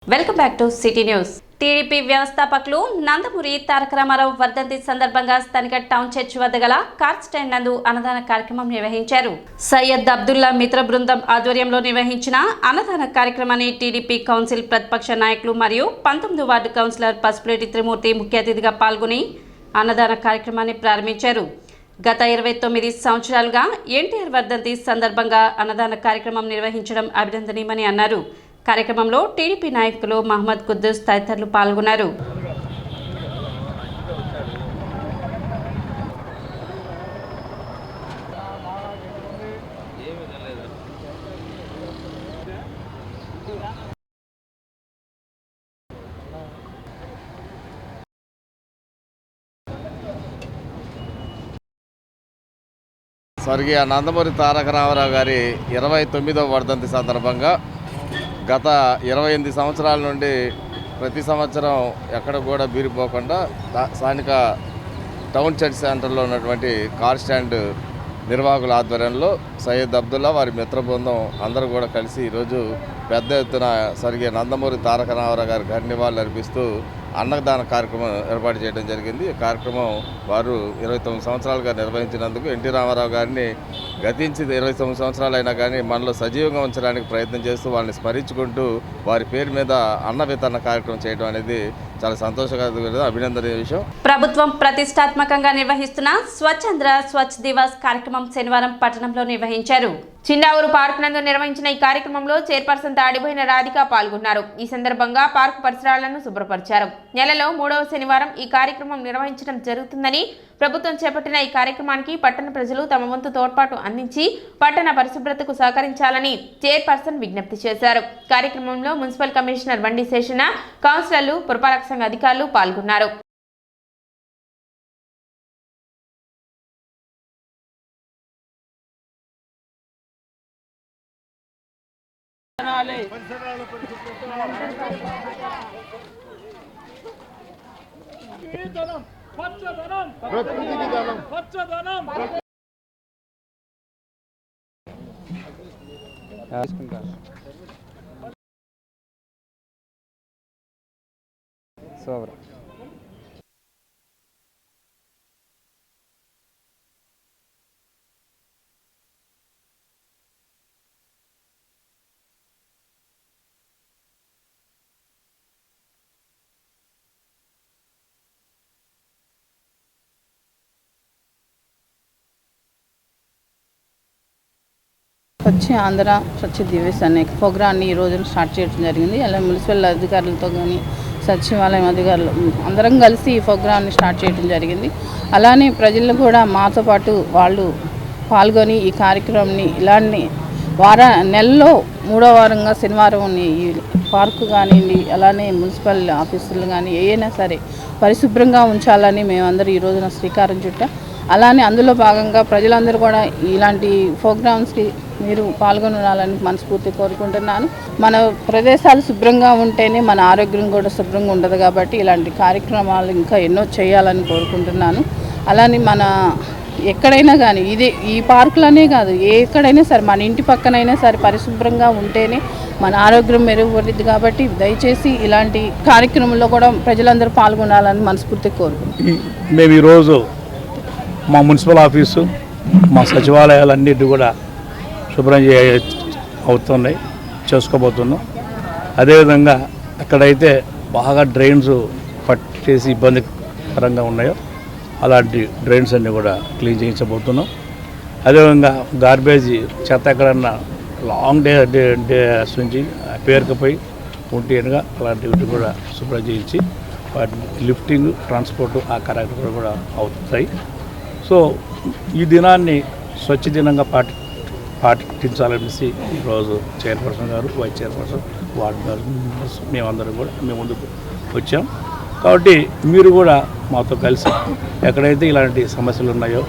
Welcome back to city news. TDP వ్యవస్థాపకులు నందమూరి తారక రామారావు వర్ధంతి సందర్భంగా స్థానిక టౌన్ చర్చ్ వద్ద గల కార్ స్టాండ్ నందు అన్నదాన కార్యక్రమం నిర్వహించారు. సయ్యద్ అబ్దుల్లా మిత్ర బృందం ఆధ్వర్యంలో నిర్వహించిన అన్నదాన కార్యక్రమాన్ని టీడీపీ కౌన్సిల్ ప్రతిపక్ష నాయకులు మరియు 19వ వార్డు కౌన్సిలర్ పసుపులేటి త్రిమూర్తి ముఖ్య అతిథిగా పాల్గొని అన్నదాన కార్యక్రమాన్ని ప్రారంభించారు. గత 29 సంవత్సరాలుగా ఎన్టీఆర్ వర్ధంతి సందర్భంగా అన్నదాన కార్యక్రమం నిర్వహించడం అభినందనీయమని అన్నారు. కార్యక్రమంలో టీడీపీ నాయకులు మహమ్మద్ కుద్దూస్ తదితరులు పాల్గొన్నారు. స్వర్గీయ నందమూరి తారక రామారావు గారి 29వ వర్ధంతి సందర్భంగా గత 28 సంవత్సరాల నుండి ప్రతి సంవత్సరం ఎక్కడ కూడా బీరిపోకుండా స్థానిక టౌన్ చర్చ్ సెంటర్లో ఉన్నటువంటి కార్ స్టాండ్ నిర్వాహకుల ఆధ్వర్యంలో సయ్యద్ అబ్దుల్లా వారి మిత్ర బృందం అందరూ కూడా కలిసి ఈరోజు పెద్ద ఎత్తున స్వర్గీయ నందమూరి తారక రామారావు గారికి ఘన నివాళులు అర్పిస్తూ అన్నదాన కార్యక్రమం ఏర్పాటు చేయడం జరిగింది. ఈ కార్యక్రమం వారు 29 సంవత్సరాలుగా నిర్వహించినందుకు ఎన్టీ రామారావు గారిని గతించి 29 సంవత్సరాలు అయినా కానీ మనలో సజీవంగా ఉంచడానికి ప్రయత్నం చేస్తూ వాళ్ళని స్మరించుకుంటూ వారి పేరు మీద అన్న వితరణ కార్యక్రమం చేయడం అనేది చాలా సంతోషకరమైన అభినందనీయ విషయం. ప్రభుత్వం ప్రతిష్టాత్మకంగా నిర్వహిస్తున్న స్వచ్ఛంద్ర స్వచ్ఛ దివాస్ కార్యక్రమం శనివారం పట్టణంలో నిర్వహించారు. చిన్నావూరు పార్క్ నందు నిర్వహించిన ఈ కార్యక్రమంలో చైర్పర్సన్ తాడిపోయిన రాధిక పాల్గొన్నారు. ఈ సందర్భంగా పార్క్ పరిసరాలను శుభ్రపరిచారు. నెలలో 3వ శనివారం ఈ కార్యక్రమం నిర్వహించడం జరుగుతుందని, ప్రభుత్వం చేపట్టిన ఈ కార్యక్రమానికి పట్టణ ప్రజలు తమ వంతు తోడ్పాటు అందించి పట్టణ పరిశుభ్రతకు సహకరించాలని చైర్పర్సన్ విజ్ఞప్తి చేశారు. కార్యక్రమంలో మున్సిపల్ కమిషనర్ బండి శేషణ, కౌన్సిలర్లు, పురపాలక సంఘ అధికారులు పాల్గొన్నారు. స్వచ్ఛ ఆంధ్ర స్వచ్ఛ దివస్ అనే ప్రోగ్రాన్ని ఈ రోజున స్టార్ట్ చేయడం జరిగింది. అలా మున్సిపల్ అధికారులతో కానీ సచివాలయం అధికారులు అందరం కలిసి ఈ ప్రోగ్రాన్ని స్టార్ట్ చేయడం జరిగింది. అలానే ప్రజలు కూడా మాతో పాటు వాళ్ళు పాల్గొని ఈ కార్యక్రమాన్ని ఇలాంటి నెలలో 3వ వారంగా శనివారం ఈ పార్కు కానివ్వండి, అలానే మున్సిపల్ ఆఫీసులు కానీ ఏదైనా సరే పరిశుభ్రంగా ఉంచాలని మేమందరూ ఈ రోజున శ్రీకారం చుట్టాం. అలానే అందులో భాగంగా ప్రజలందరూ కూడా ఇలాంటి ప్రోగ్రామ్స్కి మీరు పాల్గొనాలని మనస్ఫూర్తి కోరుకుంటున్నాను. మన ప్రదేశాలు శుభ్రంగా ఉంటేనే మన ఆరోగ్యం కూడా శుభ్రంగా ఉండదు కాబట్టి ఇలాంటి కార్యక్రమాలు ఇంకా ఎన్నో చేయాలని కోరుకుంటున్నాను. అలానే మన ఎక్కడైనా కానీ ఈ పార్కులనే కాదు, ఎక్కడైనా సరే మన ఇంటి పక్కనైనా సరే పరిశుభ్రంగా ఉంటేనే మన ఆరోగ్యం మెరుగుపడుతుంది కాబట్టి దయచేసి ఇలాంటి కార్యక్రమంలో కూడా ప్రజలందరూ పాల్గొనాలని మనస్ఫూర్తి కోరుకుంటున్నాను. మేము ఈరోజు మా మున్సిపల్ ఆఫీసు, మా సచివాలయాలన్నిటి కూడా శుభ్రం అవుతున్నాయి, చేసుకోబోతున్నాం. అదేవిధంగా ఎక్కడైతే బాగా డ్రైన్స్ పట్టేసి ఇబ్బందికరంగా ఉన్నాయో అలాంటి డ్రైన్స్ అన్నీ కూడా క్లీన్ చేయించబోతున్నాం. అదేవిధంగా గార్బేజీ చెత్త ఎక్కడన్నా లాంగ్ డేస్ నుంచి పేరుకుపోయి ఉంటేనుగా అలాంటివి కూడా శుభ్రం చేయించి వాటి లిఫ్టింగ్, ట్రాన్స్పోర్ట్ ఆ కార్యక్రమాలు కూడా అవుతాయి. సో ఈ దినాన్ని స్వచ్ఛ దినంగా పాటించాలనేసి ఈరోజు చైర్పర్సన్ గారు, వైస్ చైర్పర్సన్, వార్డు గారు, మేమందరం కూడా మేము ముందుకు వచ్చాం. కాబట్టి మీరు కూడా మాతో కలిసి ఎక్కడైతే ఇలాంటి సమస్యలు ఉన్నాయో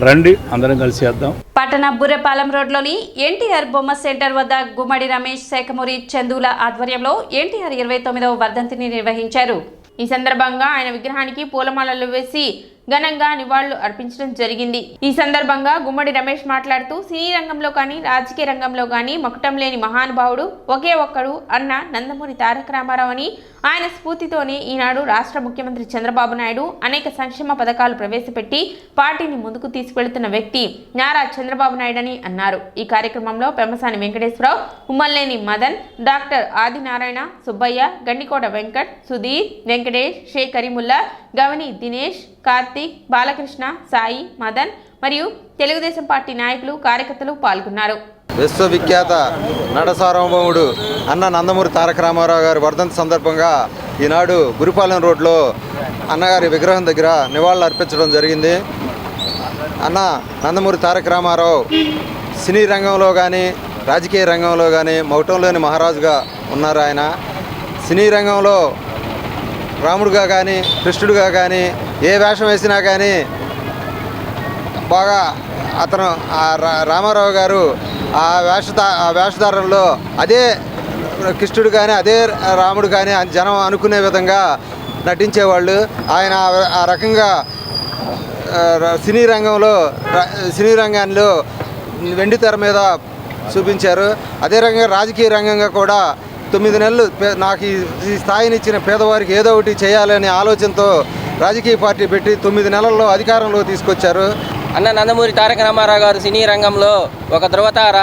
రండి, అందరం కలిసి చేద్దాం. పట్టణ బుర్రపాలెం రోడ్లోని ఎన్టీఆర్ బొమ్మ సెంటర్ వద్ద గుమ్మడి రమేష్, శేఖమూరి చందుల ఆధ్వర్యంలో ఎన్టీఆర్ 29వ వర్ధంతిని నిర్వహించారు. ఈ సందర్భంగా ఆయన విగ్రహానికి పూలమాలలు వేసి ఘనంగా నివాళులు అర్పించడం జరిగింది. ఈ సందర్భంగా గుమ్మడి రమేష్ మాట్లాడుతూ సినీ రంగంలో కానీ రాజకీయ రంగంలో కానీ మకుటం లేని మహానుభావుడు ఒకే ఒక్కడు అన్న నందమూరి తారక రామారావు అని, ఆయన స్ఫూర్తితోనే ఈనాడు రాష్ట్ర ముఖ్యమంత్రి చంద్రబాబు నాయుడు అనేక సంక్షేమ పథకాలు ప్రవేశపెట్టి పార్టీని ముందుకు తీసుకెళ్తున్న వ్యక్తి నారా చంద్రబాబు నాయుడు అని అన్నారు. ఈ కార్యక్రమంలో పెమ్మసాని వెంకటేశ్వరరావు, ఉమ్మల్లేని మదన్, డాక్టర్ ఆదినారాయణ, సుబ్బయ్య, గండికోట వెంకట్, సుధీర్, వెంకటేష్, షేక్ కరీముల్లా, గవని దినేష్, కార్తీక్, బాలకృష్ణ, సాయి, మదన్ మరియు తెలుగుదేశం పార్టీ నాయకులు, కార్యకర్తలు పాల్గొన్నారు. విశ్వవిఖ్యాత నట సార్వభౌముడు అన్న నందమూరి తారక రామారావు గారి వర్ధంతి సందర్భంగా ఈనాడు గురిపాలెం రోడ్లో అన్నగారి విగ్రహం దగ్గర నివాళులు అర్పించడం జరిగింది. అన్న నందమూరి తారక రామారావు సినీ రంగంలో కానీ రాజకీయ రంగంలో కానీ మౌటంలోని మహారాజుగా ఉన్నారు. ఆయన సినీ రంగంలో రాముడుగా కానీ కృష్ణుడిగా కానీ ఏ వేషం వేసినా కానీ బాగా అతను రామారావు గారు ఆ వేషధారణలో అదే కృష్ణుడు కానీ అదే రాముడు కానీ జనం అనుకునే విధంగా నటించేవాళ్ళు. ఆయన ఆ రకంగా సినీ రంగాల్లో వెండి తెర మీద చూపించారు. అదే రకంగా రాజకీయ రంగంగా కూడా 9 నెలలు నాకు ఈ స్థాయినిచ్చిన పేదవారికి ఏదో ఒకటి చేయాలనే ఆలోచనతో రాజకీయ పార్టీ పెట్టి 9 నెలల్లో అధికారంలో తీసుకొచ్చారు. అన్న నందమూరి తారక రామారావు గారు సినీ రంగంలో ఒక ధృవతార.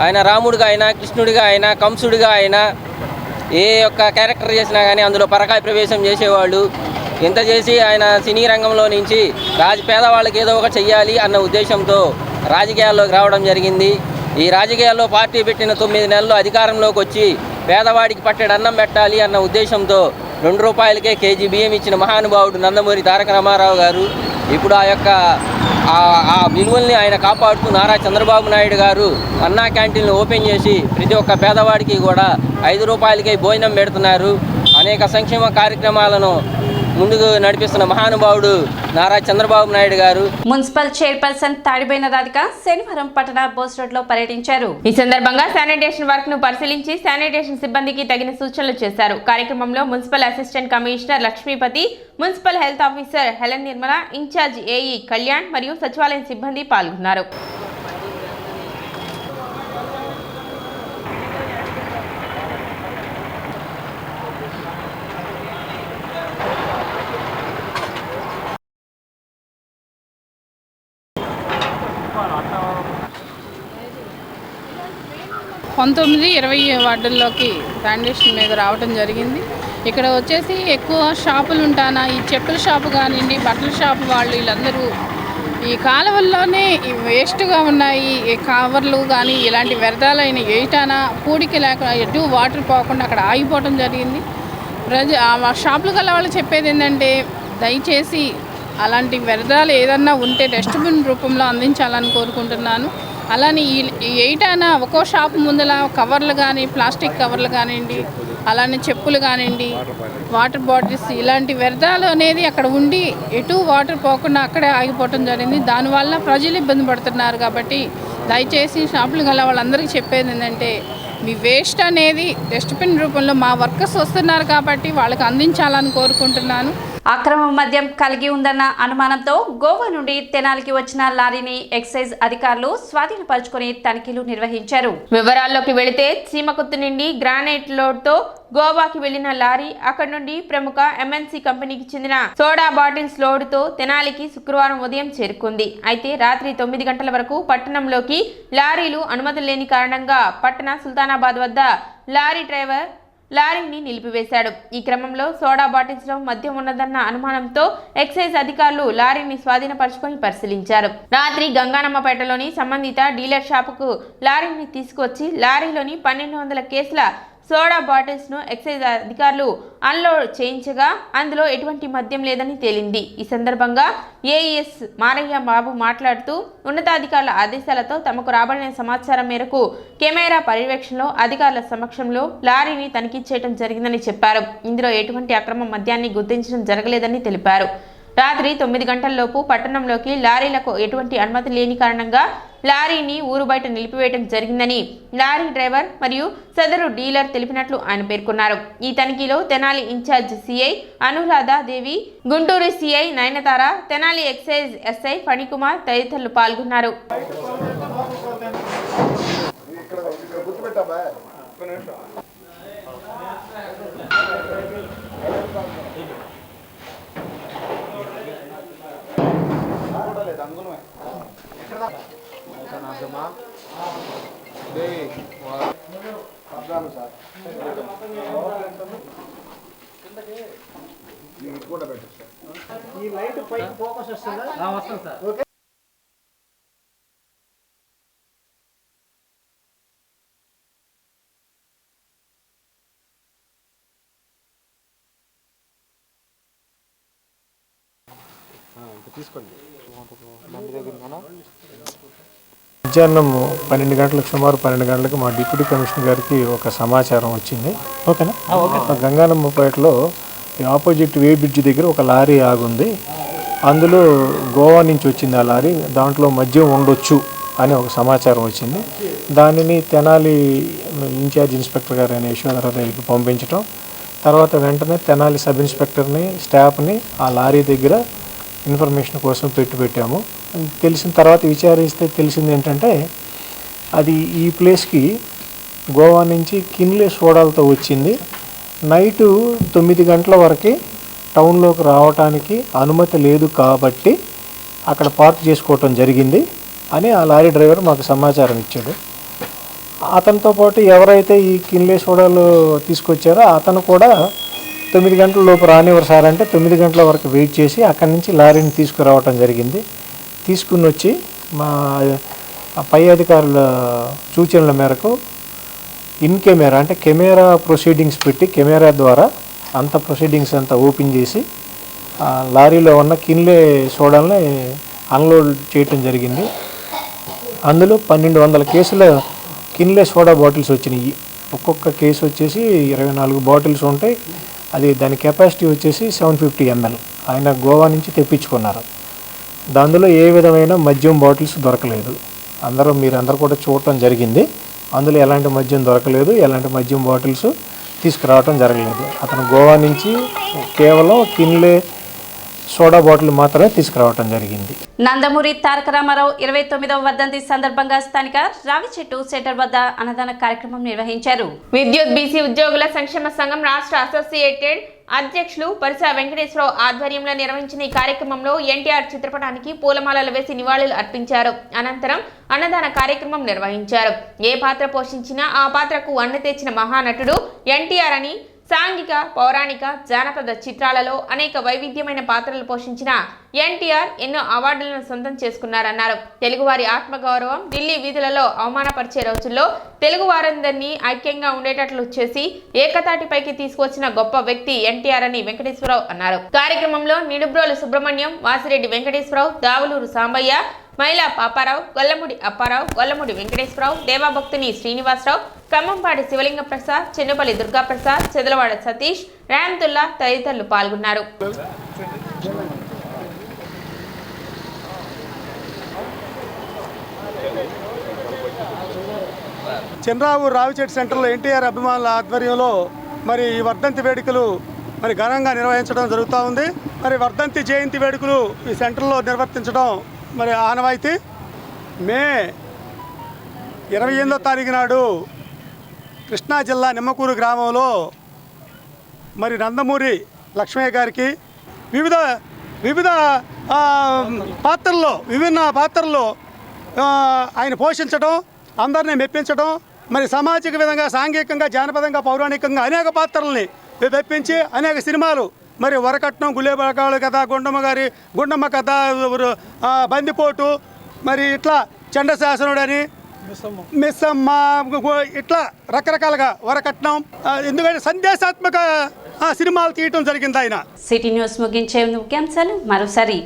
ఆయన రాముడిగా అయినా కృష్ణుడిగా అయినా కంసుడిగా అయినా ఏ యొక్క క్యారెక్టర్ చేసినా కానీ అందులో పరకాయ ప్రవేశం చేసేవాళ్ళు. ఇంత చేసి ఆయన సినీ రంగంలో నుంచి పేదవాళ్ళకి ఏదో ఒక చెయ్యాలి అన్న ఉద్దేశంతో రాజకీయాల్లోకి రావడం జరిగింది. ఈ రాజకీయాల్లో పార్టీ పెట్టిన 9 నెలల్లో అధికారంలోకి వచ్చి పేదవాడికి పట్టెడు అన్నం పెట్టాలి అన్న ఉద్దేశంతో ₹2కే కేజీ బియ్యం ఇచ్చిన మహానుభావుడు నందమూరి తారక రామారావు గారు. ఇప్పుడు ఆ విలువల్ని ఆయన కాపాడుతూ నారా చంద్రబాబు నాయుడు గారు అన్నా క్యాంటీన్లు ఓపెన్ చేసి ప్రతి ఒక్క పేదవాడికి కూడా ₹5కే భోజనం పెడుతున్నారు. అనేక సంక్షేమ కార్యక్రమాలను ముందుకు నడిపిస్తున్న మహానుభావుడు నారా చంద్రబాబు నాయుడు గారు. మున్సిపల్ చైర్పర్సన్ తాడిబోయిన రాధిక శనివారం పట్టణ బోస్ రోడ్ లో పర్యటించారు. ఈ సందర్భంగా శానిటేషన్ వర్క్ ను పరిశీలించి శానిటేషన్ సిబ్బందికి తగిన సూచనలు చేశారు. కార్యక్రమంలో municipal assistant commissioner Lakshmipathi, municipal health officer Helen Nirmala, in charge AE Kalyan మరియు సచివాలయం సిబ్బంది పాల్గొన్నారు. పంతొమ్మిది 20 వార్డుల్లోకి శానిటేషన్ మీద రావడం జరిగింది. ఇక్కడ వచ్చేసి ఎక్కువ షాపులు ఉంటానా, ఈ చెప్పుల షాపు కానివ్వండి, బట్టల షాపు వాళ్ళు వీళ్ళందరూ ఈ కాలువల్లోనే వేస్ట్గా ఉన్నాయి. ఈ కవర్లు కానీ ఇలాంటి వ్యర్థాలైన వేయటానా పూడికి లేక ఎటు వాటర్ పోకుండా అక్కడ ఆగిపోవడం జరిగింది. షాపులకు వెళ్ళే వాళ్ళు చెప్పేది ఏంటంటే దయచేసి అలాంటి వ్యర్థాలు ఏదన్నా ఉంటే డస్ట్బిన్ రూపంలో అందించాలని కోరుకుంటున్నాను. అలానే ఈ ఎయిటానా ఒక్కో షాప్ ముందల కవర్లు కానీ ప్లాస్టిక్ కవర్లు కానివ్వండి, అలానే చెప్పులు కానివ్వండి, వాటర్ బాటిల్స్ ఇలాంటి వ్యర్థాలు అనేది అక్కడ ఉండి ఎటు వాటర్ పోకుండా అక్కడే ఆగిపోవటం జరిగింది. దానివల్ల ప్రజలు ఇబ్బంది పడుతున్నారు. కాబట్టి దయచేసి షాపులు గల వాళ్ళందరికీ చెప్పేది ఏంటంటే మీ వేస్ట్ అనేది డస్ట్బిన్ రూపంలో మా వర్కర్స్ వస్తున్నారు కాబట్టి వాళ్ళకి అందించాలని కోరుకుంటున్నాను. అక్రమ మద్యం కలిగి ఉందన్న అనుమానంతో గోవా నుండి తెనాలికి వచ్చిన లారీని ఎక్సైజ్ అధికారులు స్వాధీనపరుచుకొని తనిఖీలు నిర్వహించారు. వివరాల్లోకి వెళితే చీమకుత్తు నుండి గ్రానైట్ లోడ్తో గోవాకి వెళ్లిన లారీ అక్కడి నుండి ప్రముఖ ఎంఎన్సీ కంపెనీకి చెందిన సోడా బాటిల్స్ లోడుతో తెనాలికి శుక్రవారం ఉదయం చేరుకుంది. అయితే రాత్రి 9 గంటల వరకు పట్టణంలోకి లారీలు అనుమతులు లేని కారణంగా పట్టణ సుల్తానాబాద్ వద్ద లారీ డ్రైవర్ లారీని నిలిపివేశాడు. ఈ క్రమంలో సోడా బాటిల్స్ లో మద్యం ఉన్నదన్న అనుమానంతో ఎక్సైజ్ అధికారులు లారీని స్వాధీనపరుచుకొని పరిశీలించారు. రాత్రి గంగానమ్మపేటలోని సంబంధిత డీలర్ షాపుకు లారీని తీసుకువచ్చి లారీలోని 1200 కేసుల సోడా బాటిల్స్ ను ఎక్సైజ్ అధికారులు అన్లోడ్ చేయించగా అందులో ఎటువంటి మద్యం లేదని తేలింది. ఈ సందర్భంగా ఏఈఎస్ మారయ్య బాబు మాట్లాడుతూ ఉన్నతాధికారుల ఆదేశాలతో తమకు రాబడిన సమాచారం మేరకు కెమెరా పర్యవేక్షణలో అధికారుల సమక్షంలో లారీని తనిఖీ చేయడం జరిగిందని చెప్పారు. ఇందులో ఎటువంటి అక్రమ మద్యాన్ని గుర్తించడం జరగలేదని తెలిపారు. రాత్రి 9 గంటలలోపు పట్టణంలోకి లారీలకు ఎటువంటి అనుమతి లేని కారణంగా లారీని ఊరు బయట నిలిపివేయడం జరిగిందని లారీ డ్రైవర్ మరియు సదరు డీలర్ తెలిపినట్లు ఆయన పేర్కొన్నారు. ఈ తనిఖీలో Tenali in-charge CI Anuradha Devi, Guntur CI Nayanthara, Tenali excise SI Phanikumar తదితరులు పాల్గొన్నారు. ఈ లైట్ పైకి ఫోకస్ వస్తుందా? వస్తుంది సార్. ఓకే. తీసుకోండి. మధ్యాహ్నం 12 గంటలకు, సుమారు 12 గంటలకు మా డిప్యూటీ కమిషనర్ గారికి ఒక సమాచారం వచ్చింది. ఓకేనా? గంగానమ్మపేటలో ఆపోజిట్ వే బ్రిడ్జ్ దగ్గర ఒక లారీ ఆగుంది. అందులో గోవా నుంచి వచ్చింది ఆ లారీ, దాంట్లో మద్యం ఉండొచ్చు అని ఒక సమాచారం వచ్చింది. దానిని తెనాలి ఇన్ఛార్జ్ ఇన్స్పెక్టర్ గారు అయిన యశోధరావు దగ్గరికి పంపించడం, తర్వాత వెంటనే తెనాలి సబ్ ఇన్స్పెక్టర్ని, స్టాఫ్ని ఆ లారీ దగ్గర ఇన్ఫర్మేషన్ కోసం పెట్టాము. తెలిసిన తర్వాత విచారిస్తే తెలిసింది ఏంటంటే, అది ఈ ప్లేస్కి గోవా నుంచి కిన్లే సోడాలతో వచ్చింది. నైటు 9 గంటల వరకు టౌన్లోకి రావడానికి అనుమతి లేదు కాబట్టి అక్కడ పార్క్ చేసుకోవటం జరిగింది అని ఆ లారీ డ్రైవర్ మాకు సమాచారం ఇచ్చాడు. అతనితో పాటు ఎవరైతే ఈ కిన్లే సోడాలు తీసుకొచ్చారో అతను కూడా 9 గంటల లోపు రానివ్వరు సార్ అంటే 9 గంటల వరకు వెయిట్ చేసి అక్కడి నుంచి లారీని తీసుకురావటం జరిగింది. తీసుకుని వచ్చి మా పై అధికారుల సూచనల మేరకు ఇన్ కెమెరా అంటే కెమెరా ప్రొసీడింగ్స్ పెట్టి కెమెరా ద్వారా అంత ప్రొసీడింగ్స్ అంతా ఓపెన్ చేసి లారీలో ఉన్న కిన్లే సోడాలని అన్లోడ్ చేయటం జరిగింది. అందులో 1200 కేసుల కిన్లే సోడా బాటిల్స్ వచ్చినాయి. ఒక్కొక్క కేసు వచ్చేసి 24 బాటిల్స్ ఉంటాయి. అది దాని కెపాసిటీ వచ్చేసి 750 ml. ఆయన గోవా నుంచి తెప్పించుకున్నారు. దానిలో ఏ విధమైన మద్యం బాటిల్స్ దొరకలేదు. మీరందరూ కూడా చూడటం జరిగింది. అందులో ఎలాంటి మద్యం దొరకలేదు, ఎలాంటి మద్యం బాటిల్స్ తీసుకురావటం జరగలేదు. అతను గోవా నుంచి కేవలం కిన్లే సోడా బాటిల్ మాత్రమే తీసుకురావటం జరిగింది. నందమూరి తారక రామారావు 29వ వర్ధంతి సందర్భంగా స్థానిక రావి చెట్టు సెంటర్ వద్ద అన్నదాన కార్యక్రమం నిర్వహించారు. విద్యుత్ బీసీ ఉద్యోగుల సంక్షేమ సంఘం రాష్ట్ర అసోసియేటెడ్ అధ్యక్షులు పరిసా వెంకటేశ్వరరావు ఆధ్వర్యంలో నిర్వహించిన ఈ కార్యక్రమంలో ఎన్టీఆర్ చిత్రపటానికి పూలమాలలు వేసి నివాళులు అర్పించారు. అనంతరం అన్నదాన కార్యక్రమం నిర్వహించారు. ఏ పాత్ర పోషించినా ఆ పాత్రకు అన్న తెచ్చిన మహానటుడు ఎన్టీఆర్ అని, సాంఘిక, పౌరాణిక, జానపద చిత్రాలలో అనేక వైవిధ్యమైన పాత్రలు పోషించిన ఎన్టీఆర్ ఎన్నో అవార్డులను సొంతం చేసుకున్నారన్నారు. తెలుగువారి ఆత్మగౌరవం ఢిల్లీ వీధులలో అవమానపరిచే రోజుల్లో తెలుగు వారందరినీ ఐక్యంగా ఉండేటట్లు చేసి ఏకతాటిపైకి తీసుకొచ్చిన గొప్ప వ్యక్తి ఎన్టీఆర్ అని వెంకటేశ్వరరావు అన్నారు. కార్యక్రమంలో నిడుబ్రోలు సుబ్రహ్మణ్యం, వాసిరెడ్డి వెంకటేశ్వరరావు, దావులూరు సాంబయ్య, మైలా పాపారావు, గొల్లముడి అప్పారావు, గొల్లముడి వెంకటేశ్వరరావు, దేవాభక్తుని శ్రీనివాసరావు, ఖమ్మంపాటి శివలింగ ప్రసాద్, చెన్నుపల్లి దుర్గాప్రసాద్, చెదలవాడ సతీష్, రేంతుల్లా తదితరులు పాల్గొన్నారు. చంద్రావు రావిచెట్టు సెంటర్లో ఎన్టీఆర్ అభిమానుల ఆధ్వర్యంలో మరి ఈ వర్ధంతి వేడుకలు మరి ఘనంగా నిర్వహించడం జరుగుతూ ఉంది. మరి వర్ధంతి జయంతి వేడుకలు ఈ సెంటర్లో నిర్వర్తించడం మరి ఆనవాయితీ. మే 28వ తారీఖు నాడు కృష్ణా జిల్లా నిమ్మకూరు గ్రామంలో మరి నందమూరి లక్ష్మయ్య గారికి వివిధ పాత్రల్లో విభిన్న పాత్రల్లో ఆయన పోషించడం, అందరినీ మెప్పించడం, మరి సామాజిక విధంగా, సాంఘికంగా, జానపదంగా, పౌరాణికంగా అనేక పాత్రల్ని మెప్పించి అనేక సినిమాలు మరి వరకట్నం, గులేబకాళ్ళ కథ, గుండమ్మ కథ, బందిపోటు, మరి ఇట్లా చండశాసనుడని, మిస్సమ్మ, ఇట్లా రకరకాలుగా వరకట్నం, ఎందుకంటే సందేశాత్మక సినిమాలు తీయటం జరిగింది ఆయన. సిటీ న్యూస్ ముగించే ముఖ్యాంశాలు మరోసారి.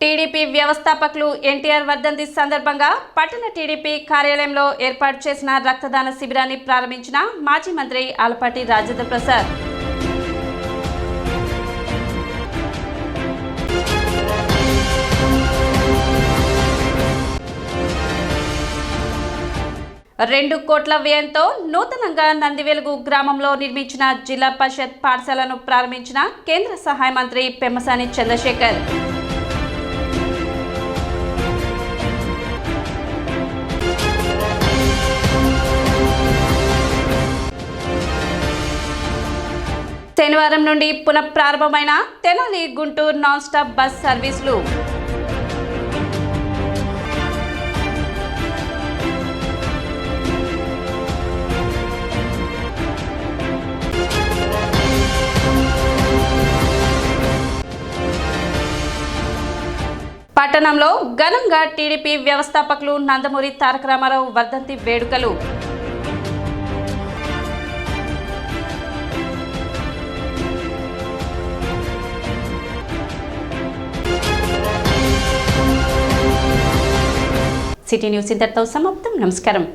టీడీపీ వ్యవస్థాపకులు ఎన్టీఆర్ వర్ధంతి సందర్భంగా పట్టణ టీడీపీ కార్యాలయంలో ఏర్పాటు చేసిన రక్తదాన శిబిరాన్ని ప్రారంభించిన మాజీ మంత్రి ఆలపాటి రాజేంద్ర ప్రసాద్. $2 కోట్ల వ్యయంతో నూతనంగా నందివెలుగు గ్రామంలో నిర్మించిన జిల్లా పరిషత్ పాఠశాలను ప్రారంభించిన కేంద్ర సహాయ మంత్రి పెమ్మసాని చంద్రశేఖర్. శనివారం నుండి పునఃప్రారంభమైన Tenali Guntur non stop bus సర్వీసులు. పట్టణంలో ఘనంగా టీడీపీ వ్యవస్థాపకులు నందమూరి తారక రామారావు వర్ధంతి వేడుకలు. సిటీ న్యూస్ ఇంతటితో సమాప్తం. నమస్కారం.